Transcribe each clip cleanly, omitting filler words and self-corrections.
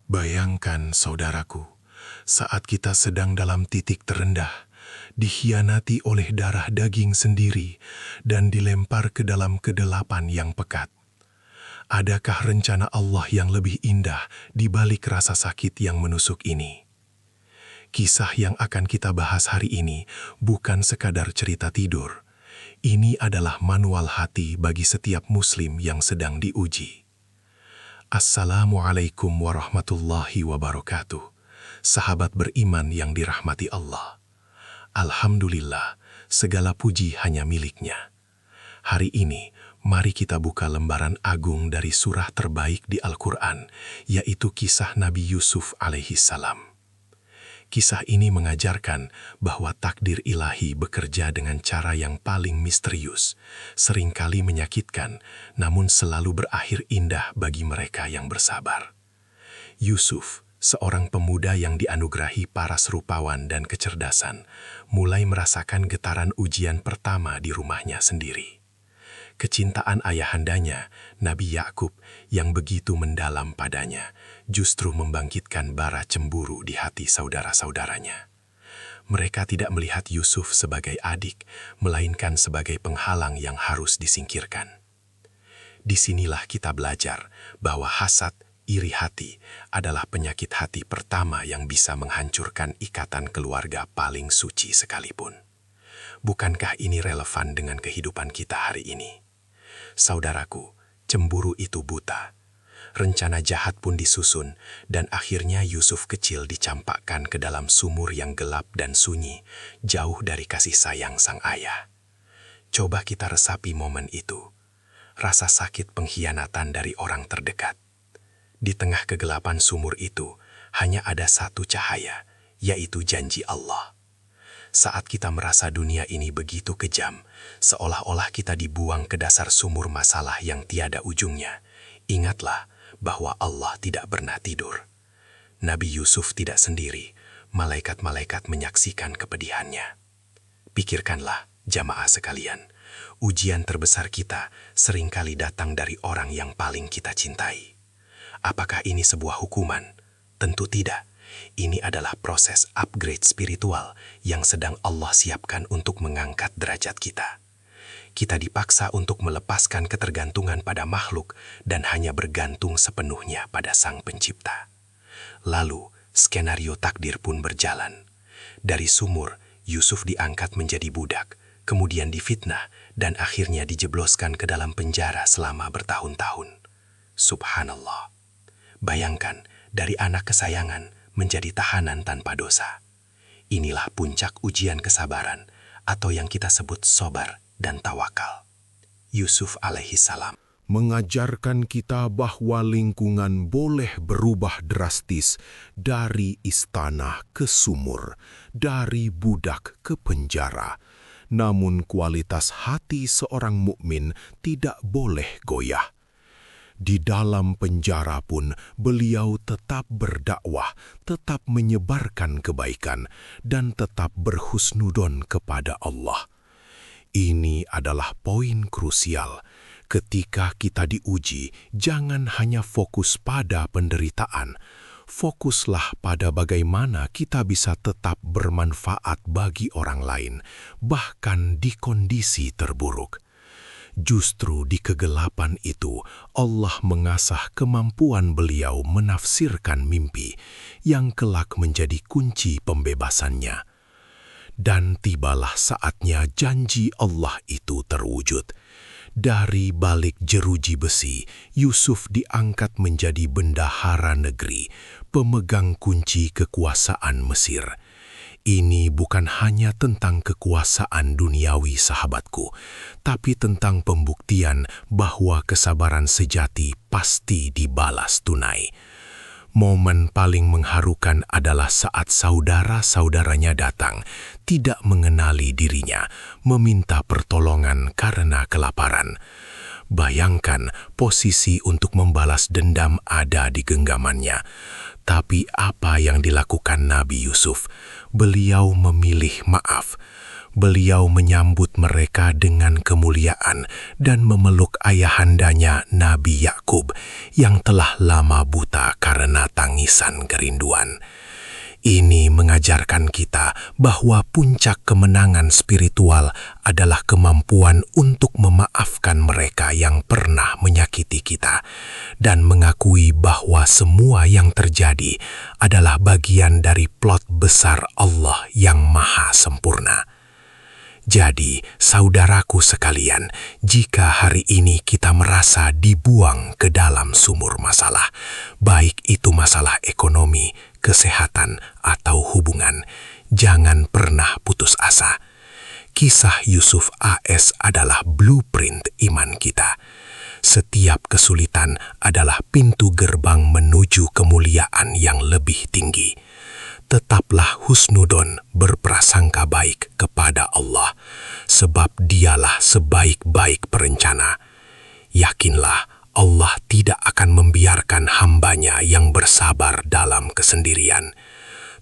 Bayangkan, saudaraku, saat kita sedang dalam titik terendah, dikhianati oleh darah daging sendiri, dan dilempar ke dalam kegelapan yang pekat. Adakah rencana Allah yang lebih indah di balik rasa sakit yang menusuk ini? Kisah yang akan kita bahas hari ini bukan sekadar cerita tidur. Ini adalah manual hati bagi setiap muslim yang sedang diuji. Assalamualaikum warahmatullahi wabarakatuh. Sahabat beriman yang dirahmati Allah. Alhamdulillah, segala puji hanya milik-Nya. Hari ini, mari kita buka lembaran agung dari surah terbaik di Al-Quran, yaitu kisah Nabi Yusuf alaihissalam. Kisah ini mengajarkan bahwa takdir ilahi bekerja dengan cara yang paling misterius, seringkali menyakitkan, namun selalu berakhir indah bagi mereka yang bersabar. Yusuf, seorang pemuda yang dianugerahi paras rupawan dan kecerdasan, mulai merasakan getaran ujian pertama di rumahnya sendiri. Kecintaan ayahandanya, Nabi Yakub, yang begitu mendalam padanya, justru membangkitkan bara cemburu di hati saudara-saudaranya. Mereka tidak melihat Yusuf sebagai adik, melainkan sebagai penghalang yang harus disingkirkan. Disinilah kita belajar bahwa hasad, iri hati adalah penyakit hati pertama yang bisa menghancurkan ikatan keluarga paling suci sekalipun. Bukankah ini relevan dengan kehidupan kita hari ini? Saudaraku, cemburu itu buta. Rencana jahat pun disusun, dan akhirnya Yusuf kecil dicampakkan ke dalam sumur yang gelap dan sunyi, jauh dari kasih sayang sang ayah. Coba kita resapi momen itu. Rasa sakit pengkhianatan dari orang terdekat. Di tengah kegelapan sumur itu, hanya ada satu cahaya, yaitu janji Allah. Saat kita merasa dunia ini begitu kejam, seolah-olah kita dibuang ke dasar sumur masalah yang tiada ujungnya, ingatlah bahwa Allah tidak pernah tidur. Nabi Yusuf tidak sendiri, malaikat-malaikat menyaksikan kepedihannya. Pikirkanlah, jamaah sekalian, ujian terbesar kita seringkali datang dari orang yang paling kita cintai. Apakah ini sebuah hukuman? Tentu tidak. Ini adalah proses upgrade spiritual yang sedang Allah siapkan untuk mengangkat derajat kita. Kita dipaksa untuk melepaskan ketergantungan pada makhluk dan hanya bergantung sepenuhnya pada Sang Pencipta. Lalu, skenario takdir pun berjalan. Dari sumur, Yusuf diangkat menjadi budak, kemudian difitnah, dan akhirnya dijebloskan ke dalam penjara selama bertahun-tahun. Subhanallah. Bayangkan, dari anak kesayangan menjadi tahanan tanpa dosa. Inilah puncak ujian kesabaran, atau yang kita sebut sabar dan tawakal. Yusuf alaihissalam mengajarkan kita bahwa lingkungan boleh berubah drastis dari istana ke sumur, dari budak ke penjara. Namun kualitas hati seorang mukmin tidak boleh goyah. Di dalam penjara pun beliau tetap berdakwah, tetap menyebarkan kebaikan, dan tetap berhusnudon kepada Allah. Ini adalah poin krusial. Ketika kita diuji, jangan hanya fokus pada penderitaan. Fokuslah pada bagaimana kita bisa tetap bermanfaat bagi orang lain, bahkan di kondisi terburuk. Justru di kegelapan itu, Allah mengasah kemampuan beliau menafsirkan mimpi yang kelak menjadi kunci pembebasannya. Dan tibalah saatnya janji Allah itu terwujud. Dari balik jeruji besi, Yusuf diangkat menjadi bendahara negeri, pemegang kunci kekuasaan Mesir. Ini bukan hanya tentang kekuasaan duniawi, sahabatku, tapi tentang pembuktian bahwa kesabaran sejati pasti dibalas tunai. Momen paling mengharukan adalah saat saudara-saudaranya datang, tidak mengenali dirinya, meminta pertolongan karena kelaparan. Bayangkan posisi untuk membalas dendam ada di genggamannya. Tapi apa yang dilakukan Nabi Yusuf? Beliau memilih maaf. Beliau menyambut mereka dengan kemuliaan dan memeluk ayahandanya Nabi Yakub yang telah lama buta karena tangisan tangisan kerinduan. Ini mengajarkan kita bahwa puncak kemenangan spiritual adalah kemampuan untuk memaafkan mereka yang pernah menyakiti kita dan mengakui bahwa semua yang terjadi adalah bagian dari plot besar Allah yang maha sempurna. Jadi, saudaraku sekalian, jika hari ini kita merasa dibuang ke dalam sumur masalah, baik itu masalah ekonomi, kesehatan, atau hubungan, jangan pernah putus asa. Kisah Yusuf AS adalah blueprint iman kita. Setiap kesulitan adalah pintu gerbang menuju kemuliaan yang lebih tinggi. Tetaplah husnudon, berprasangka baik kepada Allah, sebab dialah sebaik-baik perencana. Yakinlah, Allah tidak akan membiarkan hambanya yang bersabar dalam kesendirian.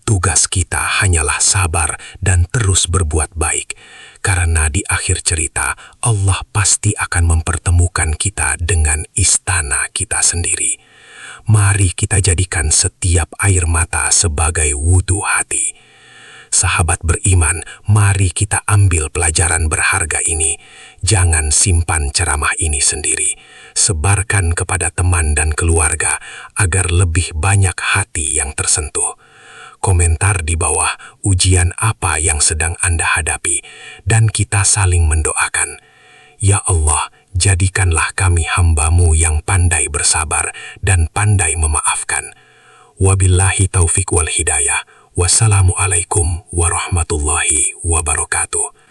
Tugas kita hanyalah sabar dan terus berbuat baik, karena di akhir cerita Allah pasti akan mempertemukan kita dengan istana kita sendiri. Mari kita jadikan setiap air mata sebagai wudhu hati. Sahabat beriman, mari kita ambil pelajaran berharga ini. Jangan simpan ceramah ini sendiri. Sebarkan kepada teman dan keluarga agar lebih banyak hati yang tersentuh. Komentar di bawah ujian apa yang sedang Anda hadapi dan kita saling mendoakan. Ya Allah, jadikanlah kami hamba-Mu yang pandai bersabar dan pandai memaafkan. Wabillahi taufik wal hidayah. Wassalamualaikum warahmatullahi wabarakatuh.